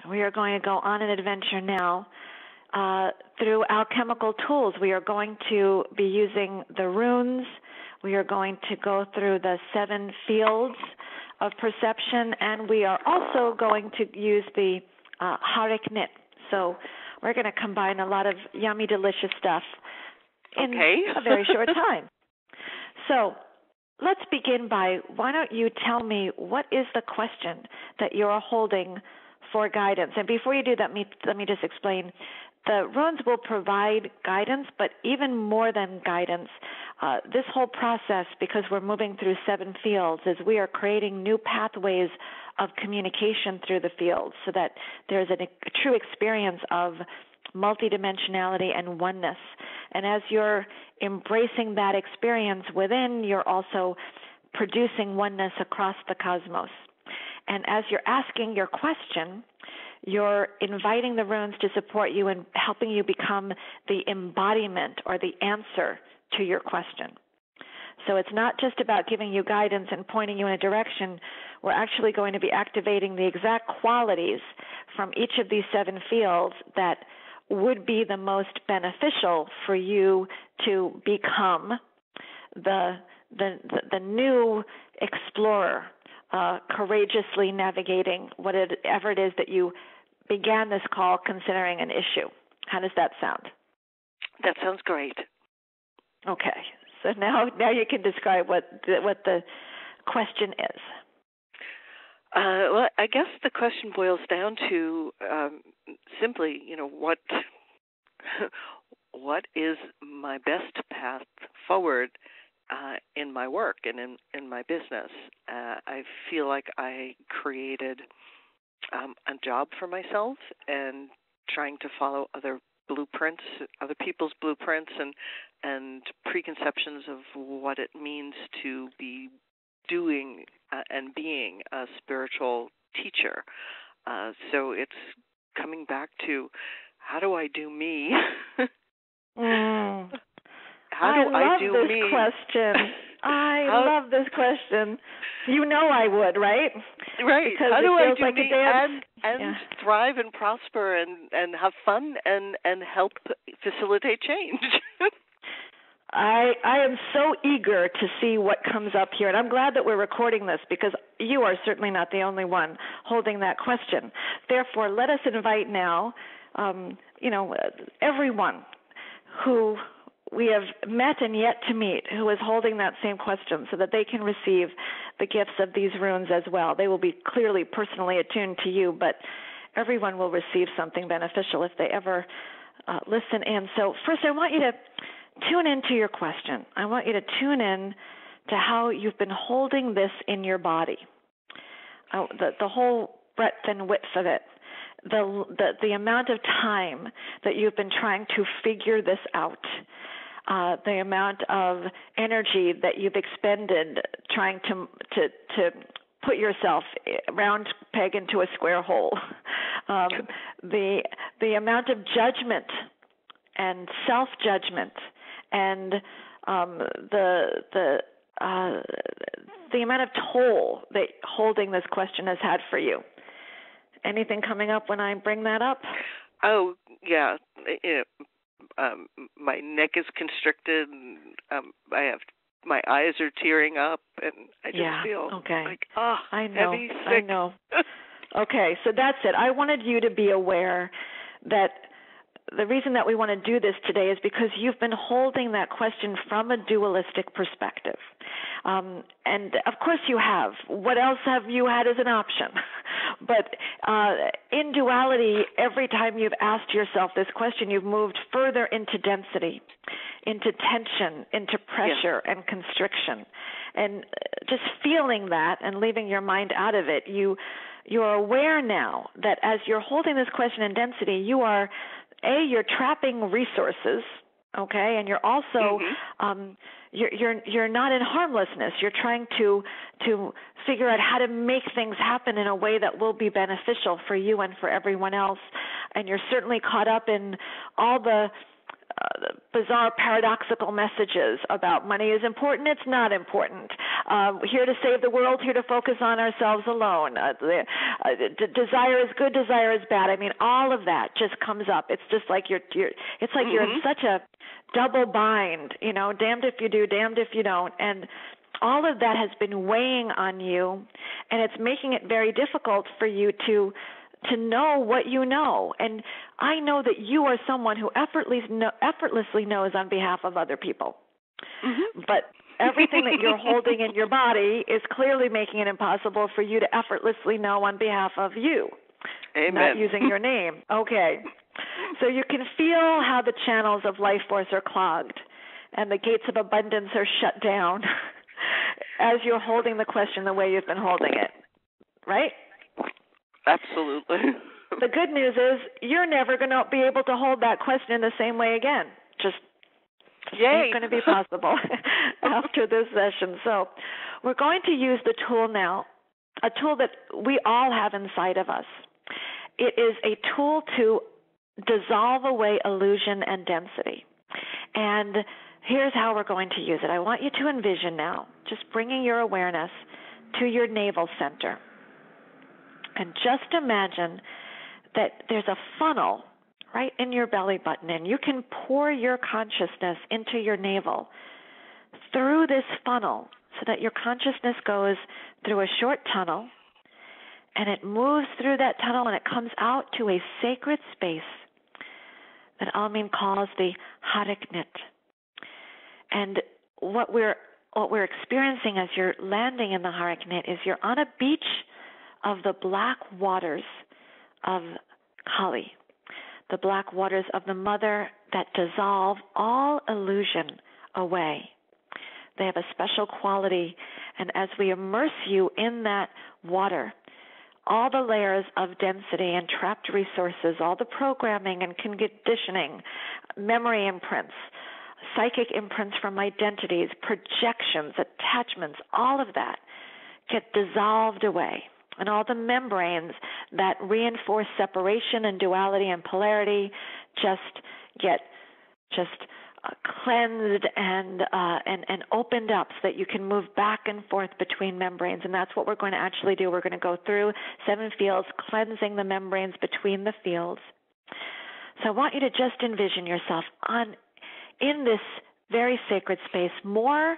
We are going to go on an adventure now through alchemical tools. We are going to be using the runes. We are going to go through the 7 fields of perception, and we are also going to use the Hareknit. So we're going to combine a lot of yummy, delicious stuff in a very short time. So let's begin by, why don't you tell me what is the question that you're holding for guidance? And before you do that, let me just explain. The runes will provide guidance, but even more than guidance, this whole process, because we're moving through 7 fields, is we are creating new pathways of communication through the fields so that there's a true experience of multidimensionality and oneness. And as you're embracing that experience within, you're also producing oneness across the cosmos. And as you're asking your question, you're inviting the runes to support you in helping you become the embodiment or the answer to your question. So it's not just about giving you guidance and pointing you in a direction. We're actually going to be activating the exact qualities from each of these 7 fields that would be the most beneficial for you to become the new explorer, courageously navigating whatever it is that you began this call considering an issue. How does that sound? That sounds great. Okay. So now you can describe what the question is. Well, I guess the question boils down to simply, what is my best path forward in my work and in my business? I feel like I created a job for myself and trying to follow other people's blueprints and preconceptions of what it means to be doing and being a spiritual teacher. So it's coming back to, how do I do me? How do I do me? I love this question. You know I would, right? Right. Because how do I do like me and thrive and prosper and have fun and help facilitate change? I am so eager to see what comes up here, and I'm glad that we're recording this because you are certainly not the only one holding that question. Therefore, let us invite now, everyone who we have met and yet to meet who is holding that same question so that they can receive the gifts of these runes as well. They will be clearly personally attuned to you, but everyone will receive something beneficial if they ever listen in. So first I want you to tune into your question. I want you to tune in to how you've been holding this in your body, the whole breadth and width of it, the amount of time that you've been trying to figure this out, the amount of energy that you've expended trying to put yourself round peg into a square hole, the amount of judgment and self-judgment, and the amount of toll that holding this question has had for you. Anything coming up when I bring that up? Oh, yeah. My neck is constricted. My eyes are tearing up, and I just feel like, I know, heavy, sick. I know. Okay, so that's it. I wanted you to be aware that the reason that we want to do this today is because you've been holding that question from a dualistic perspective. And of course you have. What else have you had as an option? But in duality, every time you've asked yourself this question, you've moved further into density, into tension, into pressure and constriction. And just feeling that and leaving your mind out of it, you're aware now that as you're holding this question in density, you're trapping resources, okay, and you're also you're not in harmlessness. You're trying to figure out how to make things happen in a way that will be beneficial for you and for everyone else. And you're certainly caught up in all the bizarre paradoxical messages about money is important, it's not important. Here to save the world, here to focus on ourselves alone. Desire is good, desire is bad. I mean, all of that just comes up. It's just like you're in such a double bind, damned if you do, damned if you don't. And all of that has been weighing on you, and it's making it very difficult for you to know what you know. And I know that you are someone who effortlessly knows on behalf of other people. Mm-hmm. But everything that you're holding in your body is clearly making it impossible for you to effortlessly know on behalf of you. Amen. Not using your name. Okay. So you can feel how the channels of life force are clogged and the gates of abundance are shut down as you're holding the question the way you've been holding it. Right? Absolutely. The good news is you're never going to be able to hold that question in the same way again. Just ain't going to be possible after this session. So we're going to use the tool now, a tool that we all have inside of us. It is a tool to dissolve away illusion and density. And here's how we're going to use it. I want you to envision now just bringing your awareness to your navel center. And just imagine that there's a funnel right in your belly button, and you can pour your consciousness into your navel through this funnel so that your consciousness goes through a short tunnel, and it moves through that tunnel, and it comes out to a sacred space that Almin calls the Hareknet. And what we're experiencing as you're landing in the Hareknet is you're on a beach of the black waters of Kali, the black waters of the mother that dissolve all illusion away. They have a special quality, and as we immerse you in that water, all the layers of density and trapped resources, all the programming and conditioning, memory imprints, psychic imprints from identities, projections, attachments, all of that get dissolved away. And all the membranes that reinforce separation and duality and polarity get cleansed and opened up so that you can move back and forth between membranes. And that's what we're going to actually do. We're going to go through 7 fields, cleansing the membranes between the fields. So I want you to just envision yourself in this very sacred space, more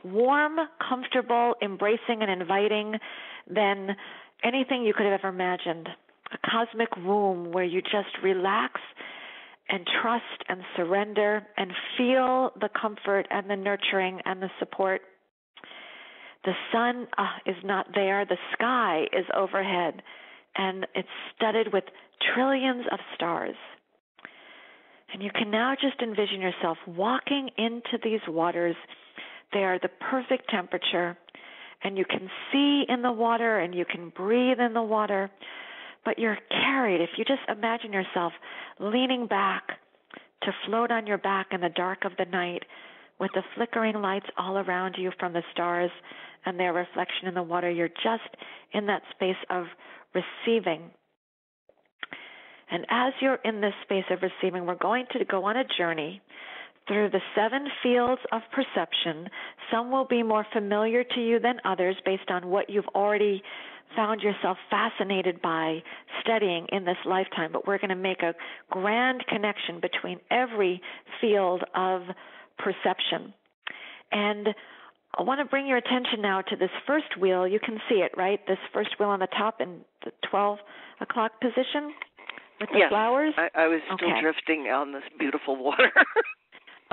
warm, comfortable, embracing, and inviting than anything you could have ever imagined. A cosmic womb where you just relax and trust and surrender and feel the comfort and the nurturing and the support. The sun is not there. The sky is overhead, and it's studded with trillions of stars. And you can now just envision yourself walking into these waters. They are the perfect temperature, and you can see in the water and you can breathe in the water, but you're carried. If you just imagine yourself leaning back to float on your back in the dark of the night with the flickering lights all around you from the stars and their reflection in the water, you're just in that space of receiving. And as you're in this space of receiving, we're going to go on a journey through the 7 fields of perception. Some will be more familiar to you than others based on what you've already found yourself fascinated by studying in this lifetime. But we're going to make a grand connection between every field of perception. And I want to bring your attention now to this first wheel. You can see it, right? This first wheel on the top in the 12 o'clock position with the flowers? I was still drifting on this beautiful water.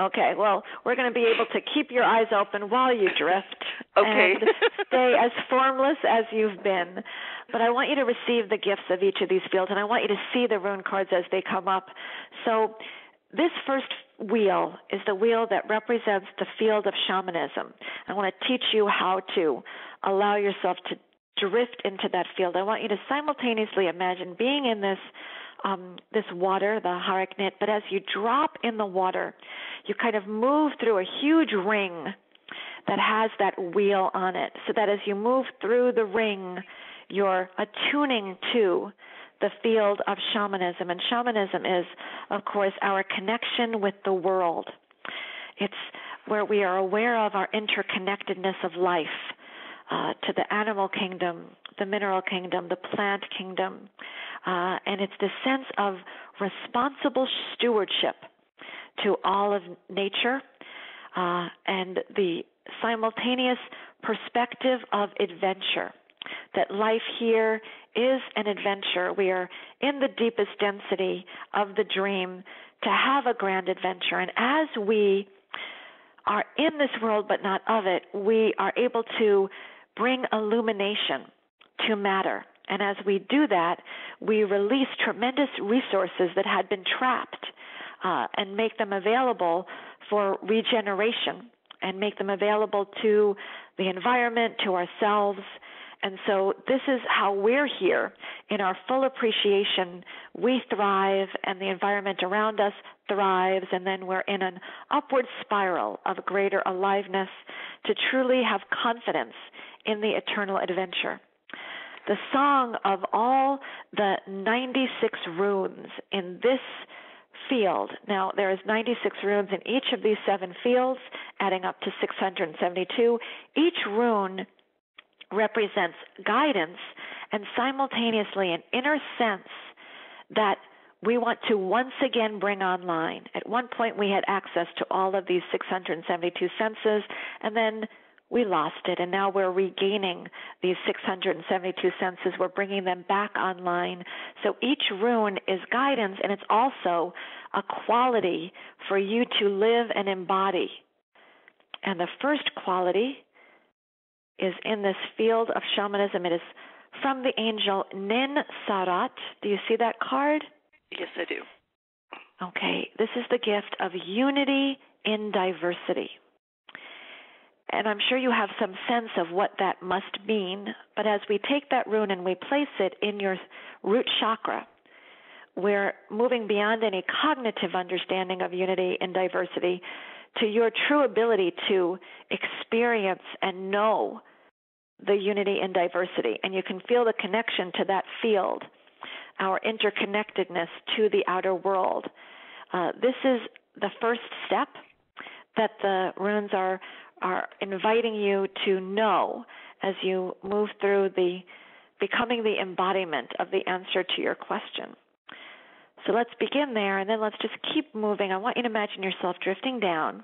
Okay, well, we're going to be able to keep your eyes open while you drift and stay as formless as you've been. But I want you to receive the gifts of each of these fields, and I want you to see the rune cards as they come up. So this first wheel is the wheel that represents the field of shamanism. I want to teach you how to allow yourself to drift into that field. I want you to simultaneously imagine being in this water, the Hareknet, but as you drop in the water, you kind of move through a huge ring that has that wheel on it, so that as you move through the ring, you're attuning to the field of shamanism. And shamanism is, of course, our connection with the world. It's where we are aware of our interconnectedness of life to the animal kingdom, the mineral kingdom, the plant kingdom. And it's the sense of responsible stewardship to all of nature and the simultaneous perspective of adventure, that life here is an adventure. We are in the deepest density of the dream to have a grand adventure. And as we are in this world but not of it, we are able to bring illumination to matter. And as we do that, we release tremendous resources that had been trapped and make them available for regeneration and make them available to the environment, to ourselves. And so this is how we're here in our full appreciation. We thrive and the environment around us thrives, and then we're in an upward spiral of greater aliveness to truly have confidence in the eternal adventure. The song of all the 96 runes in this field. Now, there is 96 runes in each of these 7 fields, adding up to 672. Each rune represents guidance and simultaneously an inner sense that we want to once again bring online. At one point, we had access to all of these 672 senses, and then we lost it, and now we're regaining these 672 senses. We're bringing them back online. So each rune is guidance, and it's also a quality for you to live and embody. And the first quality is in this field of shamanism. It is from the angel Nin Sarat. Do you see that card? Yes, I do. Okay, this is the gift of unity in diversity. And I'm sure you have some sense of what that must mean, but as we take that rune and we place it in your root chakra, we're moving beyond any cognitive understanding of unity and diversity to your true ability to experience and know the unity and diversity. And you can feel the connection to that field, our interconnectedness to the outer world. This is the first step that the runes are inviting you to know as you move through becoming the embodiment of the answer to your question. So let's begin there, and then let's just keep moving. I want you to imagine yourself drifting down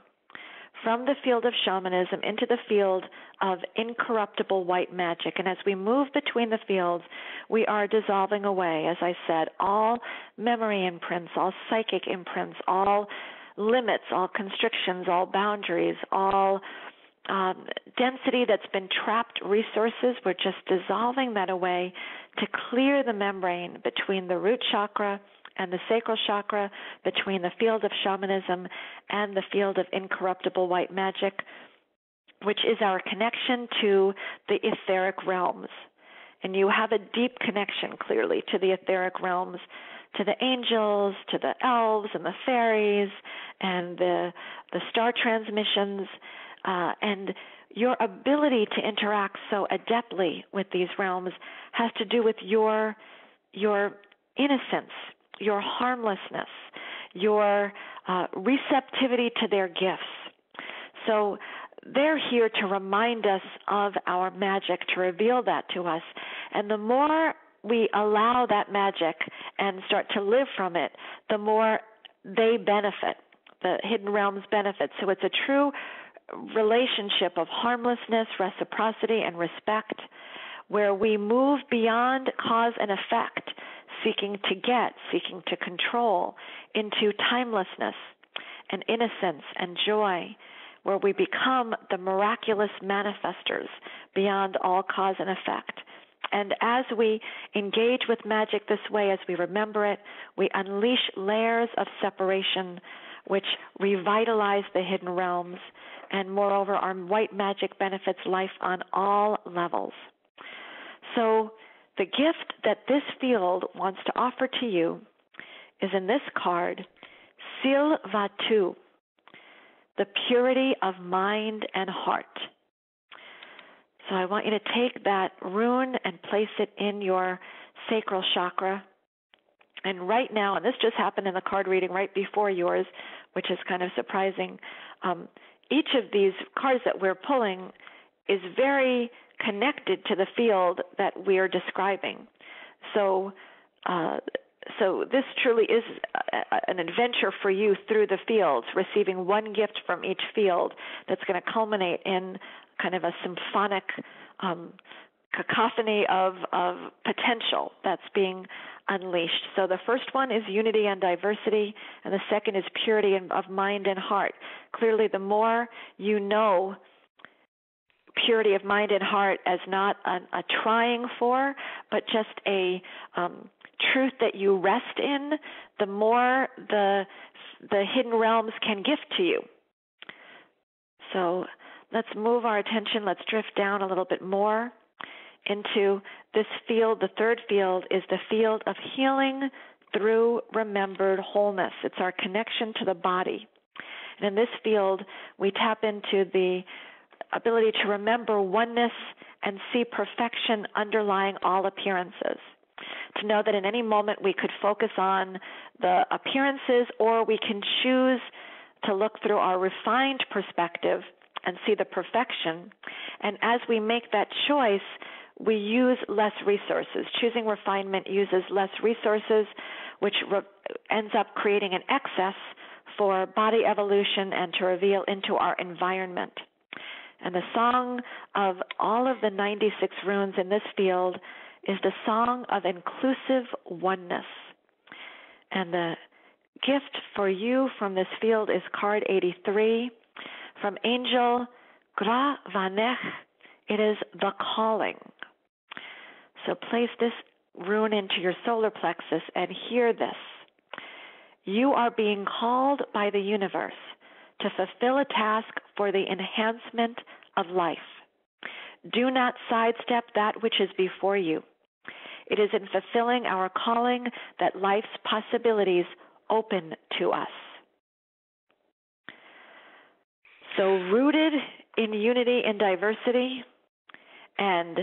from the field of shamanism into the field of incorruptible white magic. And as we move between the fields, we are dissolving away, as I said, all memory imprints, all psychic imprints, all limits, all constrictions, all boundaries, all density that's been trapped resources. We're just dissolving that away to clear the membrane between the root chakra and the sacral chakra, between the field of shamanism and the field of incorruptible white magic, which is our connection to the etheric realms. And you have a deep connection, clearly, to the etheric realms, to the angels, to the elves and the fairies, and the star transmissions, and your ability to interact so adeptly with these realms has to do with your innocence, your harmlessness, your receptivity to their gifts. So they're here to remind us of our magic, to reveal that to us. And the more we allow that magic and start to live from it, the more they benefit, the hidden realms benefit. So it's a true relationship of harmlessness, reciprocity, and respect, where we move beyond cause and effect, seeking to get, seeking to control, into timelessness and innocence and joy, where we become the miraculous manifestors beyond all cause and effect. And as we engage with magic this way, as we remember it, we unleash layers of separation which revitalize the hidden realms. And moreover, our white magic benefits life on all levels. So the gift that this field wants to offer to you is in this card, Sil Vatu, the purity of mind and heart. So I want you to take that rune and place it in your sacral chakra, And right now, and this just happened in the card reading right before yours, which is kind of surprising, each of these cards that we're pulling is very connected to the field that we're describing. So this truly is an adventure for you through the fields, receiving one gift from each field that's going to culminate in kind of a symphonic cacophony of potential that's being unleashed. So the first one is unity and diversity, and the second is purity of mind and heart. Clearly, the more you know purity of mind and heart as not a trying for, but just a truth that you rest in, the more the hidden realms can gift to you. So let's move our attention, let's drift down a little bit more into this field. The third field is the field of healing through remembered wholeness. It's our connection to the body. And in this field, we tap into the ability to remember oneness and see perfection underlying all appearances. To know that in any moment we could focus on the appearances, or we can choose to look through our refined perspective and see the perfection. And as we make that choice, we use less resources. Choosing refinement uses less resources, which ends up creating an excess for body evolution and to reveal into our environment. And the song of all of the 96 runes in this field is the song of inclusive oneness. And the gift for you from this field is card 83 from Angel Gra Vanech. It is the calling. So place this rune into your solar plexus and hear this. You are being called by the universe to fulfill a task for the enhancement of life. Do not sidestep that which is before you. It is in fulfilling our calling that life's possibilities open to us. So rooted in unity and diversity, and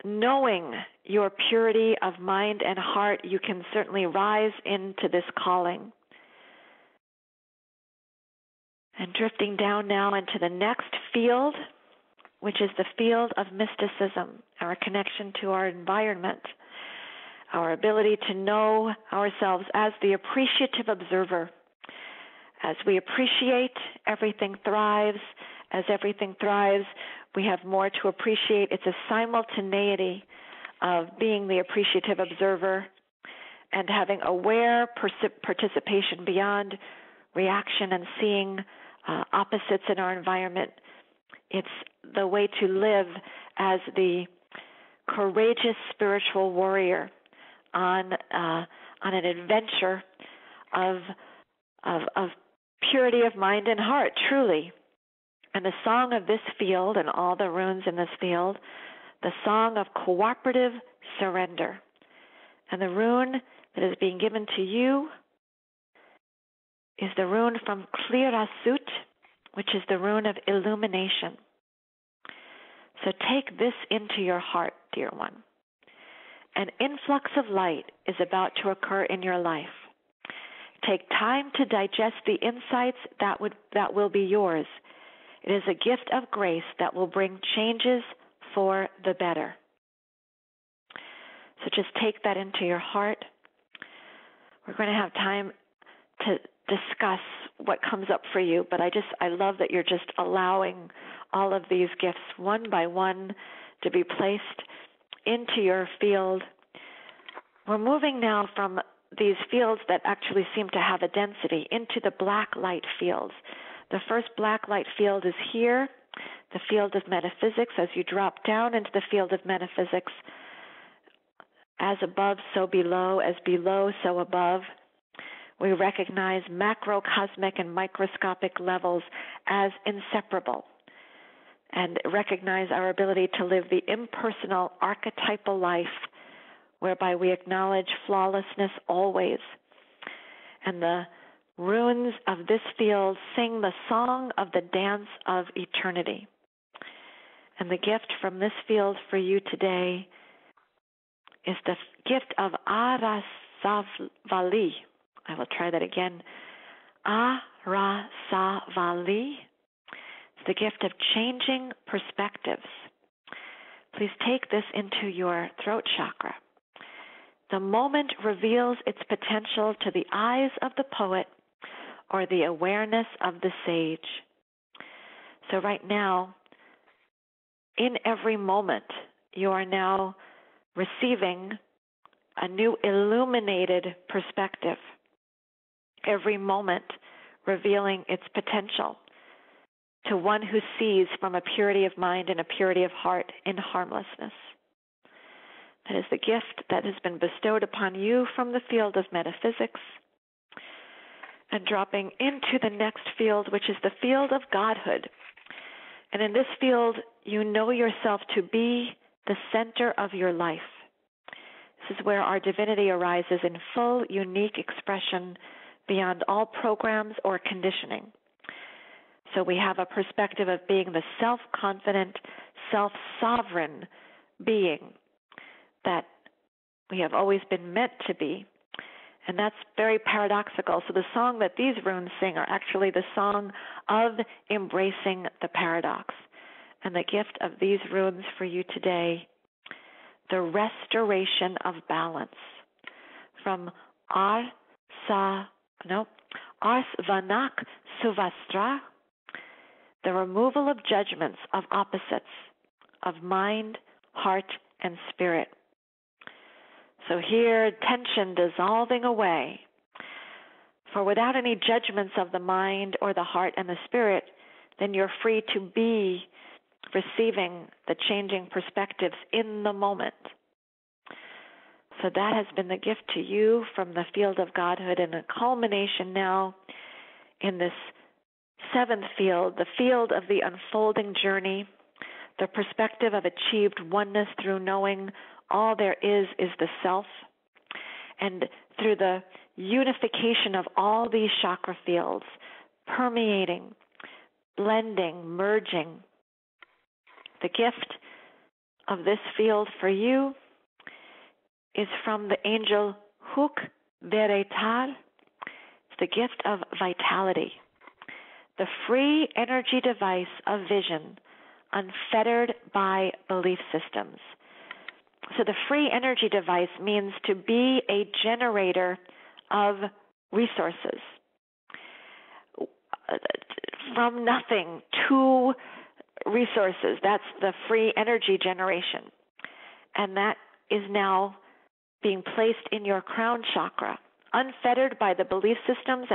knowing your purity of mind and heart, you can certainly rise into this calling. And drifting down now into the next field, which is the field of mysticism, our connection to our environment, our ability to know ourselves as the appreciative observer. As we appreciate, everything thrives. As everything thrives, we have more to appreciate. It's a simultaneity of being the appreciative observer and having aware participation beyond reaction and seeing opposites in our environment. It's the way to live as the courageous spiritual warrior on an adventure of purity of mind and heart, truly. And the song of this field and all the runes in this field, the song of cooperative surrender. And the rune that is being given to you is the rune from Klirasut, which is the rune of illumination. So take this into your heart, dear one. An influx of light is about to occur in your life. Take time to digest the insights that will be yours. It is a gift of grace that will bring changes for the better. So just take that into your heart. We're going to have time to discuss what comes up for you, but I love that you're just allowing all of these gifts one by one to be placed into your field. We're moving now from these fields that actually seem to have a density into the black light fields. The first black light field is here, the field of metaphysics. As you drop down into the field of metaphysics, as above, so below, as below, so above, we recognize macrocosmic and microscopic levels as inseparable and recognize our ability to live the impersonal archetypal life whereby we acknowledge flawlessness always. And the runes of this field sing the song of the dance of eternity. And the gift from this field for you today is the gift of Aras Arasavali. I will try that again. Arasavali. It's the gift of changing perspectives. Please take this into your throat chakra. The moment reveals its potential to the eyes of the poet or the awareness of the sage. So right now, in every moment, you are now receiving a new illuminated perspective. Every moment revealing its potential to one who sees from a purity of mind and a purity of heart in harmlessness. That is the gift that has been bestowed upon you from the field of metaphysics. And dropping into the next field, which is the field of godhood. And in this field, you know yourself to be the center of your life. This is where our divinity arises in full, unique expression beyond all programs or conditioning. So we have a perspective of being the self-confident, self-sovereign being that we have always been meant to be. And that's very paradoxical. So the song that these runes sing are actually the song of embracing the paradox. And the gift of these runes for you today, the restoration of balance. From Arsvanak Suvastra, the removal of judgments of opposites, of mind, heart, and spirit. So here, tension dissolving away. For without any judgments of the mind or the heart and the spirit, then you're free to be receiving the changing perspectives in the moment. So that has been the gift to you from the field of godhood, and a culmination now in this seventh field, the field of the unfolding journey, the perspective of achieved oneness through knowing all there is the self, and through the unification of all these chakra fields, permeating, blending, merging. The gift of this field for you is from the angel Huk Veretar. It's the gift of vitality, the free energy device of vision, unfettered by belief systems. So the free energy device means to be a generator of resources. From nothing to resources. That's the free energy generation. And that is now being placed in your crown chakra, unfettered by the belief systems,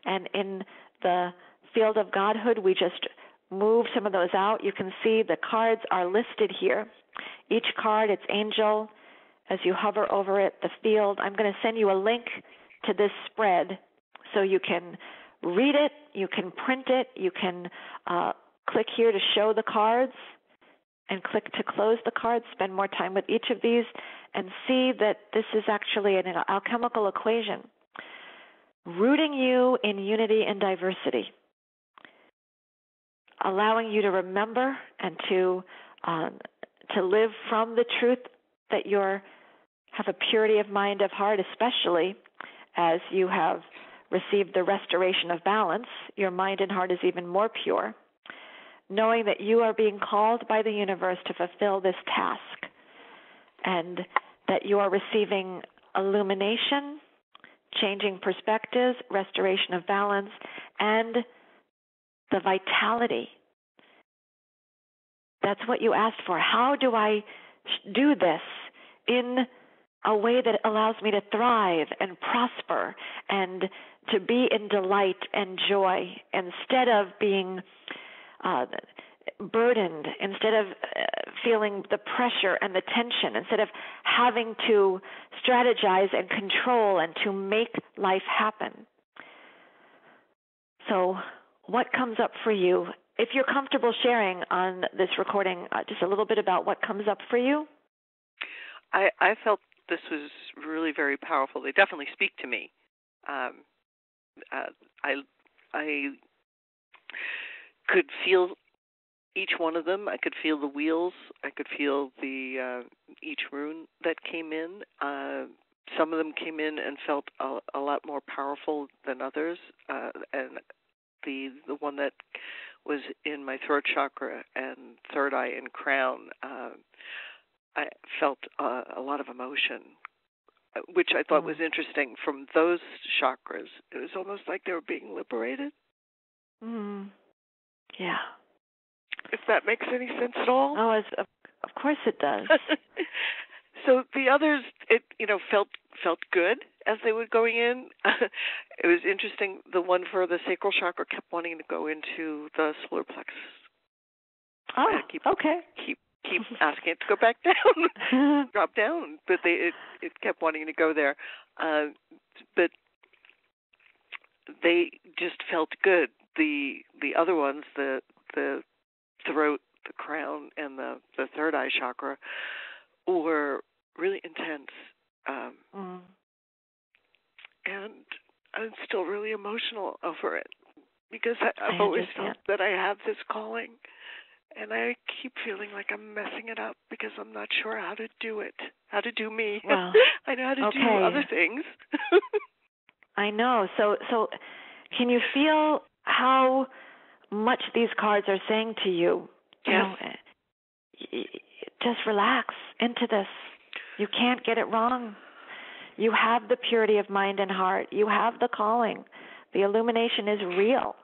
and in the field of godhood, we just move some of those out. You can see the cards are listed here. Each card, its angel, as you hover over it, the field. I'm going to send you a link to this spread so you can read it, you can print it, you can click here to show the cards, and click to close the cards, spend more time with each of these, and see that this is actually an alchemical equation, rooting you in unity and diversity, allowing you to remember and to live from the truth that you have a purity of mind, of heart, especially as you have received the restoration of balance. Your mind and heart is even more pure, knowing that you are being called by the universe to fulfill this task, and that you are receiving illumination, changing perspectives, restoration of balance, and the vitality. That's what you asked for. How do I do this in a way that allows me to thrive and prosper and to be in delight and joy instead of being burdened, instead of feeling the pressure and the tension, instead of having to strategize and control and to make life happen? So what comes up for you? If you're comfortable sharing on this recording just a little bit about what comes up for you. I felt this was really very powerful. They definitely speak to me. I could feel each one of them. I could feel the wheels. I could feel the each rune that came in. some of them came in and felt a lot more powerful than others, and the one that was in my throat chakra and third eye and crown, I felt a lot of emotion, which I thought was interesting. From those chakras, it was almost like they were being liberated. Yeah. If that makes any sense at all. Oh, of course it does. So the others, it felt good as they were going in. It was interesting. The one for the sacral chakra kept wanting to go into the solar plexus. Oh, okay. Keep asking it to go back down, drop down, but it kept wanting to go there. But they just felt good. The other ones, the throat, the crown, and the third eye chakra, were really intense. And I'm still really emotional over it because I've always felt that I have this calling, and I keep feeling like I'm messing it up because I'm not sure how to do it, how to do me. Well, I know how to do other things. I know. So can you feel how much these cards are saying to you? Yes. Just relax into this. You can't get it wrong. You have the purity of mind and heart. You have the calling. The illumination is real.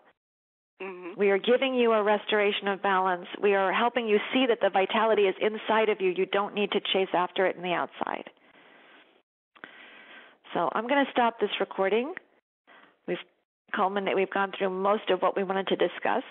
Mm-hmm. We are giving you a restoration of balance. We are helping you see that the vitality is inside of you. You don't need to chase after it in the outside. So I'm going to stop this recording. We've gone through most of what we wanted to discuss.